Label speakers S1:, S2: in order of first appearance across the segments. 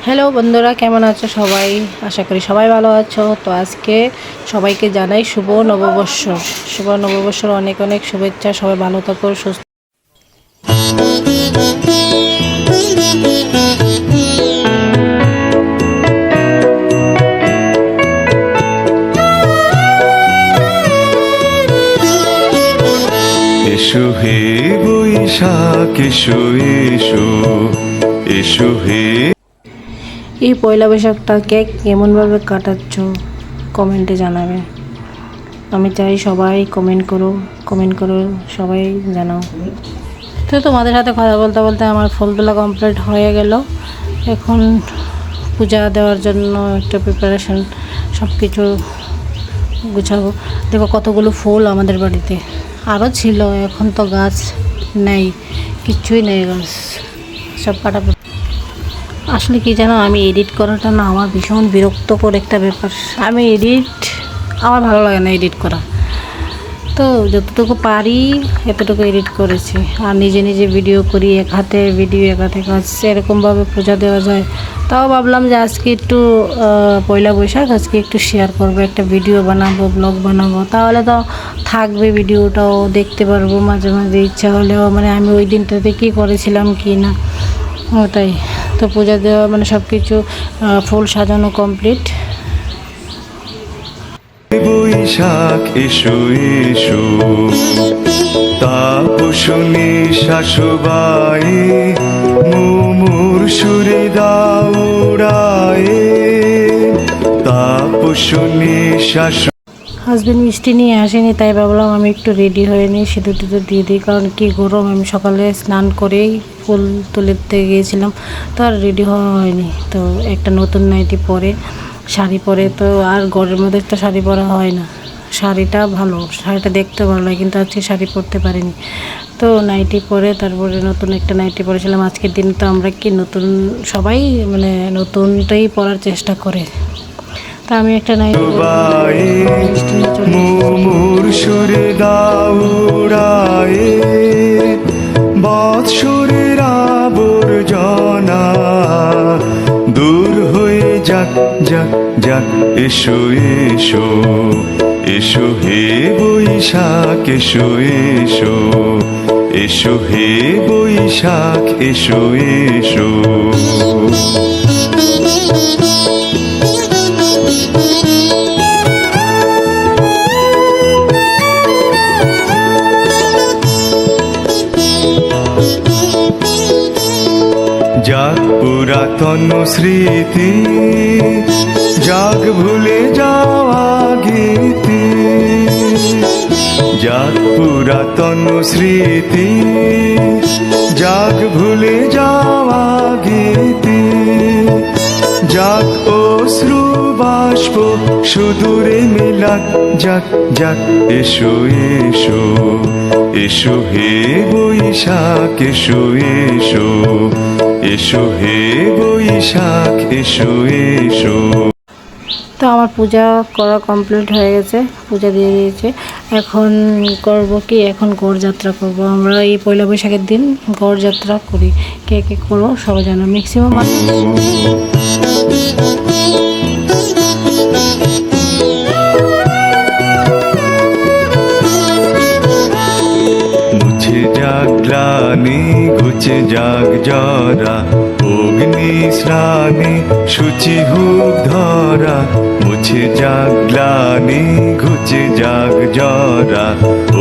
S1: Hello বন্ধুরা, কেমন আছো সবাই? আশা করি সবাই ভালো আছো। তো আজকে সবাইকে জানাই শুভ নববর্ষর। শুভ নববর্ষর অনেক অনেক শুভেচ্ছা। সবাই ভালো থাকো, সুস্থ।
S2: এসো হে বৈশাখ এসো এসো এসো হে।
S1: এই পয়লা বৈশাখটাকে কেমনভাবে কাটাচ্ছ কমেন্টে জানাবে। আমি চাই সবাই কমেন্ট করো, সবাই জানাও। তো তোমাদের সাথে কথা বলতে বলতে আমার ফুল তোলা কমপ্লিট হয়ে গেল। এখন পূজা দেওয়ার জন্য একটা প্রিপারেশন, সব কিছু গুছাবো। দেখো কতগুলো ফুল আমাদের বাড়িতে আরও ছিল, এখন তো গাছ নেই, কিচ্ছুই নেই, গাছ সব কাটা। আসলে কি জানো, আমি এডিট করাটা না আমার ভীষণ বিরক্তকর একটা ব্যাপার। আমার ভালো লাগে না এডিট করা। তো যতটুকু পারি এতটুকু এডিট করেছি, আর নিজে নিজে ভিডিও করি, এক হাতে ভিডিও এক হাতে কাজ, এরকমভাবে পূজা দেওয়া যায়। তাও ভাবলাম যে আজকে একটু পয়লা বৈশাখ, আজকে একটু শেয়ার করবো, একটা ভিডিও বানাবো, ব্লগ বানাবো, তাহলে তো থাকবে, ভিডিওটাও দেখতে পারবো মাঝে মাঝে ইচ্ছা হলেও, মানে আমি ওই দিনটাতে কী করেছিলাম কি না ওটাই। তো পূজা দেওয়া মানে সব কিছু ফুল সাজানো কমপ্লিট।
S2: বৈশাখ এসো এসো তাপসনী শাশুবাই মুমুর সুরে দাউড়ায় তাপসনী শাশু।
S1: হাজব্যান্ড মিষ্টি নিয়ে আসেনি, তাই ভাবলাম আমি একটু রেডি হয়ে নিই, সিঁদুর টিঁদুর দিয়ে দিই, কারণ কি গরম। আমি সকালে স্নান করেই ফুল তুলতে গিয়েছিলাম, তো আর রেডি হওয়া হয়নি। তো একটা নতুন নাইটি পরে, শাড়ি পরে, তো আর গরমের মধ্যে তো শাড়ি পরা হয় না। শাড়িটা ভালো, শাড়িটা দেখতে ভালো লাগে, কিন্তু আজকে শাড়ি পরতে পারিনি। তো নাইটি পরে তারপরে নতুন একটা নাইটি পরেছিলাম। আজকের দিন তো আমরা কি নতুন, সবাই মানে নতুনটাই পরার চেষ্টা করে। তা আমি একটা নাইটি
S2: মুমুর সুরে দাউড়ায় বৎসরের আবর্জনা দূর হয়ে যাক যাক যাক। এসো এসো এসো হে বৈশাখ এসো এসো এসো হে বৈশাখ এসো এসো। যাক পুরাতন স্মৃতি, যাক ভুলে যাওয়া গীতি, যাক পুরাতন স্মৃতি, যাক ভুলে যাওয়া গীতি, যাক অশ্রু বাষ্প সুদূরে মিলাক যাক যাক। এসো এসো এসো হে বৈশাখ এসো এসো এসো হে বৈশাখ এসো এসো।
S1: তো আমার পূজা করা কমপ্লিট হয়ে গেছে, পূজা দিয়ে দিয়েছে। এখন করব কি, এখন গড় যাত্রা করব। আমরা এই পয়লা বৈশাখের দিন গড় যাত্রা করি। কে কে করো সবাই জানো, ম্যাক্সিমাম।
S2: মুছে যাক গ্লানি ঘুচে যাক জরা অগ্নি স্নানে শুচি হুক ধরা। মুছে যাক গ্লানি ঘুচে যাক জরা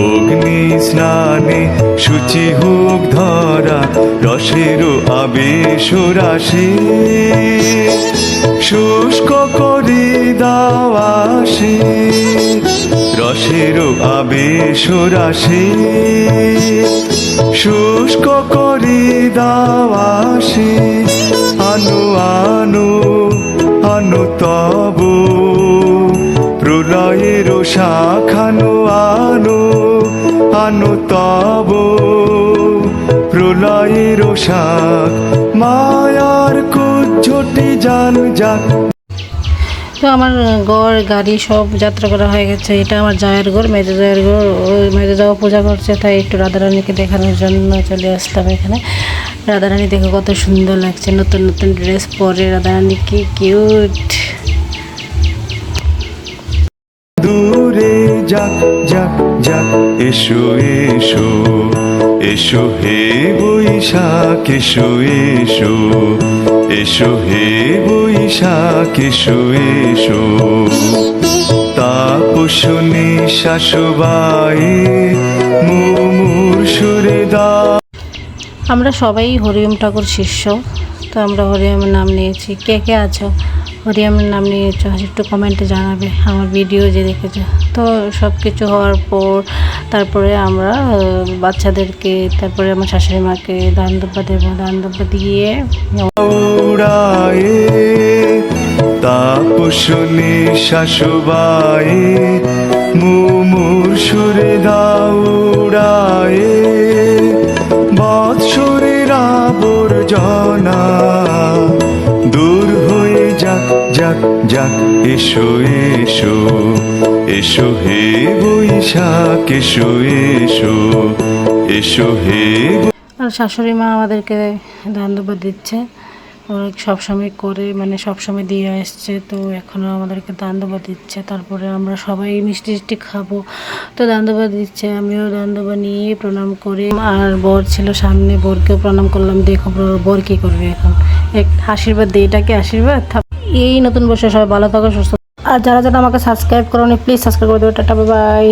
S2: অগ্নি স্নানে শুচি হুক ধরা। রসেরও আবেশ রাশি শুষ্ক করি দাওয়াসি, রসেরও আবেশ রাশি শুষ্ক করি দাওয়াসি। আনু আনু আনু তব প্রলয়ের শাখানু আনু আনু তব প্রলয়ের শাখ মায়ার কুজ্জটি জান যাক।
S1: তো আমার গড় গাড়ি সব যাত্রা করা হয়ে গেছে। এটা আমার জায়ের ঘর, মেজো জায়ের ঘর। ওই মেজো যাওয়া পূজা করছে, তাই একটু রাধারানীকে দেখানোর জন্য চলে আসলাম এখানে। রাধারানী দেখে কত সুন্দর লাগছে, নতুন নতুন ড্রেস পরে রাধারানী কি কিউট।
S2: দূরে যাক যাক যাক এসো এসো এসো হে বৈশাখ এসো এসো এসো হে বৈশাখ এসো এসো তাপসনী শাশুবাই মুমুর সুরে দা।
S1: আমরা সবাই হরিওম ঠাকুর শিষ্য, তো আমরা হরিওমের নাম নিয়েছি। কে কে আছো হরিওমের নাম নিয়েছো একটু কমেন্টে জানাবে, আমার ভিডিও যে দেখেছো। তো সব কিছু হওয়ার পর তারপরে আমরা বাচ্চাদেরকে, তারপরে আমার শাশুড়ি মাকে দান দব্বা দেবো, দান দব্বা দিয়ে
S2: উড়ায়ে তাপসনী শাশুবাই মুমুর সুরে দাউড়ায়ে বৎসরের আবর্জনা দূর হয়ে যাক যাক যাক এসো এসো এসো হে বৈশাখ এসো এসো এসো হে।
S1: আর শাশুড়ি মা আমাদেরকে দান দব্বা দিচ্ছে, ওরা সবসময় করে, মানে সবসময় দিয়ে আসছে, তো এখনও আমাদেরকে দান দব্বা দিচ্ছে। তারপরে আমরা সবাই মিষ্টি টিষ্টি খাবো, তো দান দব্বা দিচ্ছে, আমিও দান দব্বা নিয়ে প্রণাম করে। আর বর ছিল সামনে, বরকেও প্রণাম করলাম। দেখো বর কী করবে এখন, এক আশীর্বাদ দিই, এটাকে আশীর্বাদ। এই নতুন বছর সবাই ভালো থাকো, সুস্থ। আর যারা যারা আমাকে সাবস্ক্রাইব করো প্লিজ সাবস্ক্রাইব করে দেবো। Tata bye bye.